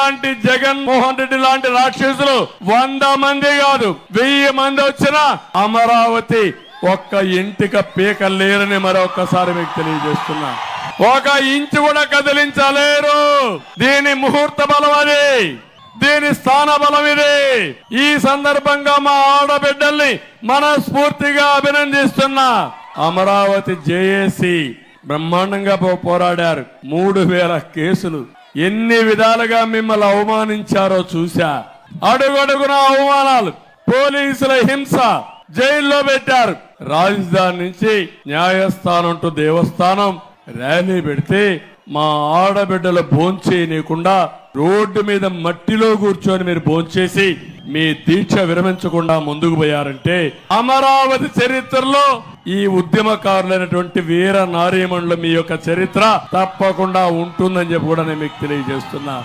మీలాంటి జగన్మోహన్ రెడ్డి లాంటి రాక్షసులు 100 మంది కాదు 1000 మంది వచ్చినా అమరావతి ఒక్క ఇంటిక పీక లేరని మరొకసారి మీకు తెలియజేస్తున్నా. 1 ఇంచు కూడా కదిలించలేరు. దీని ముహూర్త బలం అది, దీని స్థాన బలం ఇది. ఈ సందర్భంగా మా ఆడబిడ్డల్ని మనస్ఫూర్తిగా అభినందిస్తున్నా. అమరావతి జేఏసీ బ్రహ్మాండంగా పోరాడారు. 3000 కేసులు, ఎన్ని విధాలుగా మిమ్మల్ని అవమానించారో చూశా. అడుగడుగున అవమానాలు, పోలీసుల హింస, జైల్లో పెట్టారు. రాజధాని నుంచి న్యాయస్థానం టు దేవస్థానం ర్యాలీ పెడితే మా ఆడబిడ్డలు భోంచేయనీయకుండా రోడ్డు మీద మట్టిలో కూర్చొని మీరు భోంచేసి మీ దీక్ష విరమించకుండా ముందుకు పోయారంటే అమరావతి చరిత్రలో ఈ ఉద్యమకారులైనటువంటి వీర నారీమణులు మీ యొక్క చరిత్ర తప్పకుండా ఉంటుందని చెప్పి కూడా నేను మీకు తెలియజేస్తున్నా.